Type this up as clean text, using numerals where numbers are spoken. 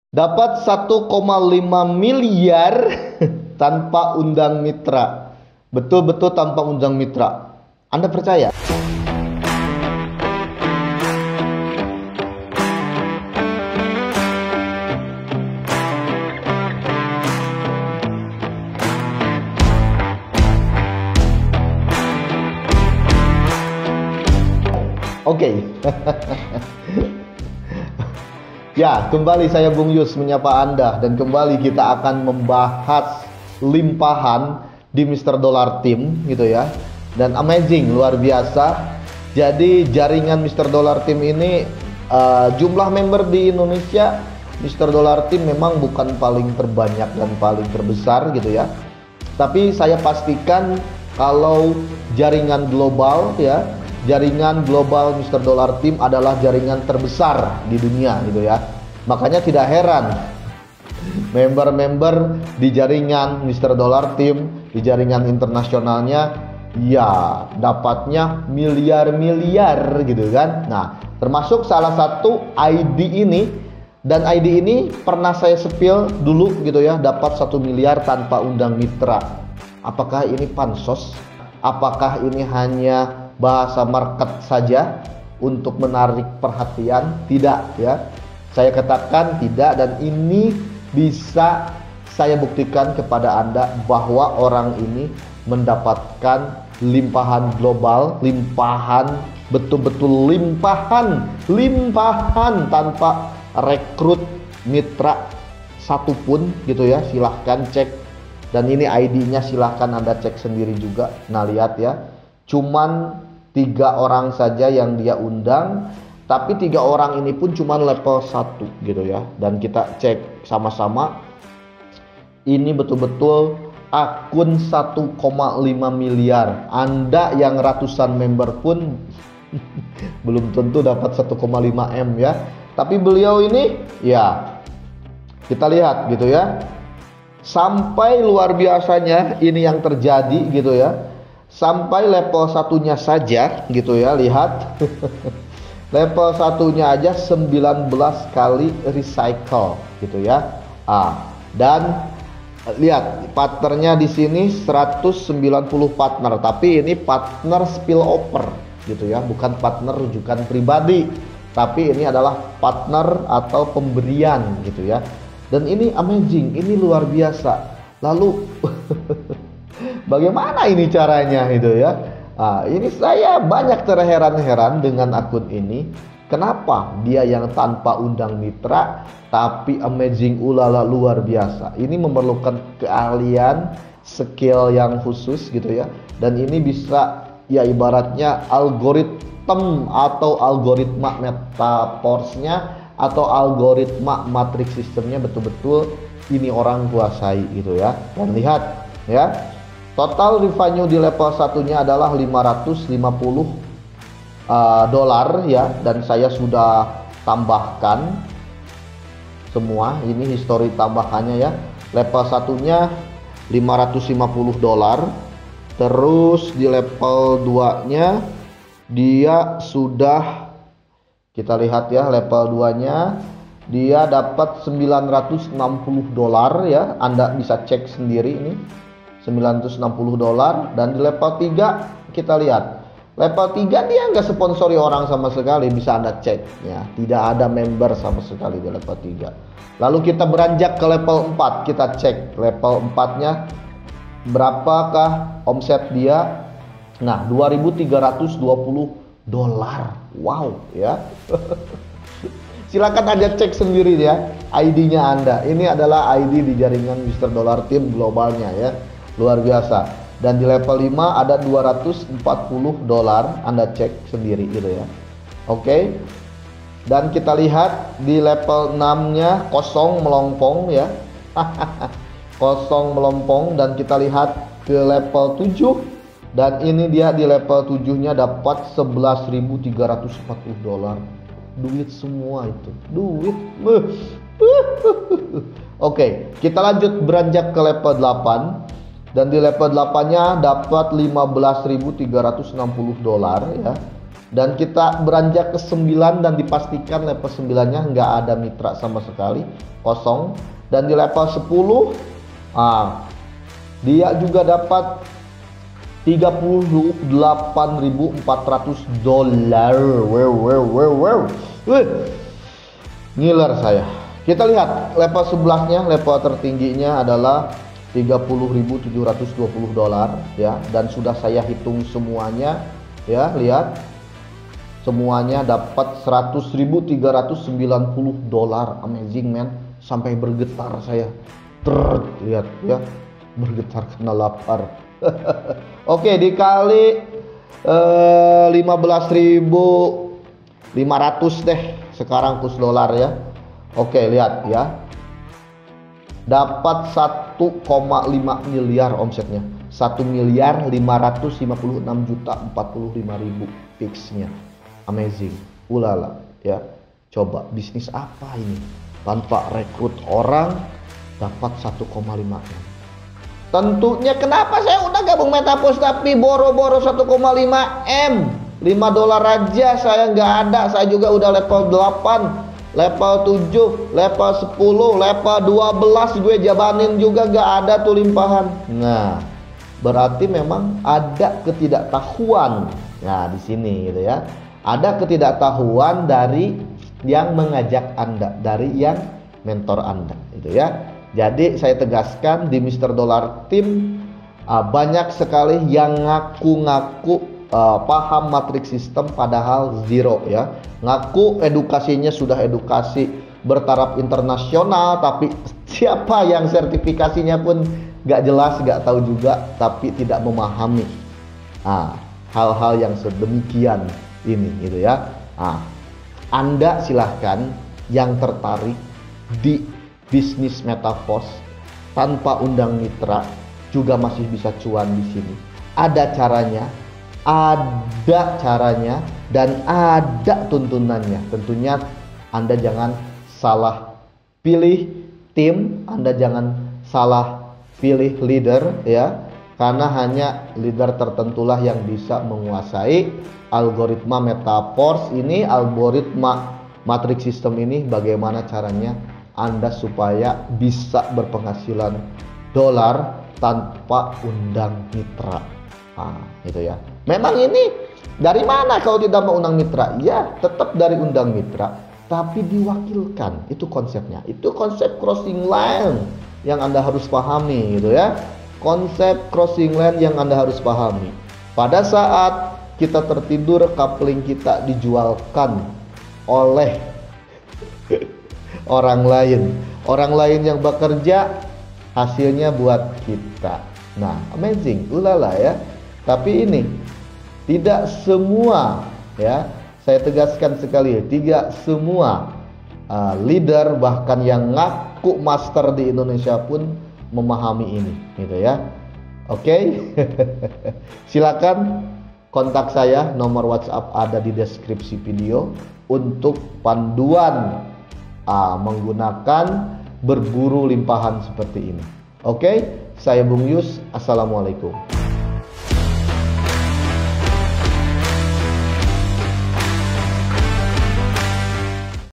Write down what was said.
Dapat 1,5 miliar tanpa undang mitra. Betul-betul tanpa undang mitra. Anda percaya? Oke. Ya, kembali saya Bung Yus menyapa Anda, dan kembali kita akan membahas limpahan di Mr. Dollar Team gitu ya. Dan amazing, luar biasa. Jadi jaringan Mr. Dollar Team ini jumlah member di Indonesia, Mr. Dollar Team memang bukan paling terbanyak dan paling terbesar gitu ya. Tapi saya pastikan kalau jaringan global ya, jaringan global Mr. Dollar Team adalah jaringan terbesar di dunia gitu ya. Makanya tidak heran member-member di jaringan Mr. Dollar Team, di jaringan internasionalnya ya dapatnya miliar-miliar gitu kan. Nah, termasuk salah satu ID ini, dan ID ini pernah saya spill dulu gitu ya, dapat 1 miliar tanpa undang mitra. Apakah ini pansos? Apakah ini hanya bahasa market saja untuk menarik perhatian? Tidak ya, saya katakan tidak, dan ini bisa saya buktikan kepada Anda bahwa orang ini mendapatkan limpahan global, limpahan, betul-betul limpahan tanpa rekrut mitra satupun gitu ya. Silahkan cek, dan ini ID-nya silahkan Anda cek sendiri juga. Nah, lihat ya, cuman 3 orang saja yang dia undang, tapi 3 orang ini pun cuman level 1 gitu ya. Dan kita cek sama-sama, ini betul-betul akun 1,5 miliar. Anda yang ratusan member pun belum tentu dapat 1,5 M ya. Tapi beliau ini ya, kita lihat gitu ya, sampai luar biasanya ini yang terjadi gitu ya. Sampai level satunya saja gitu ya, lihat. Level satunya aja 19 kali recycle gitu ya. Dan lihat partnernya di sini 190 partner, tapi ini partner spillover gitu ya, bukan partner rujukan pribadi, tapi ini adalah partner atau pemberian gitu ya. Dan ini amazing, ini luar biasa. Lalu bagaimana ini caranya gitu ya? Ini saya banyak terheran-heran dengan akun ini. Kenapa dia yang tanpa undang mitra tapi amazing, ulala, luar biasa. Ini memerlukan keahlian, skill yang khusus gitu ya. Dan ini bisa ya ibaratnya algoritma atau algoritma metaverse-nya atau algoritma matrix sistemnya betul-betul ini orang kuasai gitu ya. Dan lihat ya, total revenue di level satunya adalah 550 dolar ya, dan saya sudah tambahkan semua ini histori tambahannya ya. Level satunya 550 dolar, terus di level 2 nya dia sudah, kita lihat ya, level 2 nya dia dapat 960 dolar ya. Anda bisa cek sendiri ini 960 dolar. Dan di level 3 kita lihat, level 3 dia nggak sponsori orang sama sekali, bisa Anda cek ya, tidak ada member sama sekali di level 3. Lalu kita beranjak ke level 4, kita cek level 4 nya berapakah omset dia. Nah, 2.320 dolar. Wow ya. Silakan Anda cek sendiri ya ID-nya Anda. Ini adalah ID di jaringan Mr. Dollar Team globalnya ya. Luar biasa. Dan di level 5 ada 240 dolar. Anda cek sendiri gitu ya. Oke. Dan kita lihat di level 6-nya kosong melompong ya. Kosong melompong. Dan kita lihat ke level 7, dan ini dia di level 7-nya dapat 11.340 dolar. Duit semua itu, duit. Oke, kita lanjut beranjak ke level 8, dan di level 8-nya dapat 15.360 dolar ya. Dan kita beranjak ke 9 dan dipastikan level 9-nya nggak ada mitra sama sekali, kosong. Dan di level 10 dia juga dapat $38.400. Wow. Ngiler saya. Kita lihat level 11-nya, level tertingginya adalah $30.720 ya, dan sudah saya hitung semuanya ya, lihat. Semuanya dapat $100.390. Amazing man, sampai bergetar saya. Lihat ya, bergetar karena lapar. Oke, dikali 15.500 deh sekarang kurs dolar ya. Oke, lihat ya, dapat 1,5 miliar omsetnya, 1.556.045.000 fixnya. Amazing, ulala ya. Coba bisnis apa ini tanpa rekrut orang dapat 1,5 M. Tentunya kenapa saya udah gabung MetaPost tapi boro-boro 1,5 M. $5 aja saya nggak ada. Saya juga udah level 8, level 7, level 10, level 12 gue jabanin juga nggak ada tuh limpahan. Nah, berarti memang ada ketidaktahuan. Nah, di sini gitu ya. Ada ketidaktahuan dari yang mengajak Anda, dari yang mentor Anda, gitu ya. Jadi saya tegaskan di Mr. Dollar Team banyak sekali yang ngaku-ngaku paham matrix system padahal zero ya. Ngaku edukasinya sudah edukasi bertaraf internasional, tapi siapa yang sertifikasinya pun gak jelas, gak tahu juga, tapi tidak memahami hal-hal yang sedemikian ini gitu ya. Anda silahkan yang tertarik di bisnis MetaPost tanpa undang mitra juga masih bisa cuan di sini. Ada caranya, dan ada tuntunannya. Tentunya Anda jangan salah pilih tim, Anda jangan salah pilih leader ya. Karena hanya leader tertentulah yang bisa menguasai algoritma MetaPost ini, algoritma matrix system ini. Bagaimana caranya Anda supaya bisa berpenghasilan dolar tanpa undang mitra. Gitu ya. Memang ini dari mana kalau tidak mau undang mitra? Ya, tetap dari undang mitra, tapi diwakilkan. Itu konsepnya. Itu konsep crossing line yang Anda harus pahami gitu ya. Konsep crossing line yang Anda harus pahami. Pada saat kita tertidur, coupling kita dijualkan oleh orang lain yang bekerja, hasilnya buat kita. Nah, amazing, ulala ya. Tapi ini tidak semua ya, saya tegaskan sekali, tidak semua leader bahkan yang ngaku master di Indonesia pun memahami ini gitu ya. Oke. Silakan kontak saya, nomor WhatsApp ada di deskripsi video untuk panduan menggunakan berburu limpahan seperti ini. Oke, saya Bung Yus, assalamualaikum.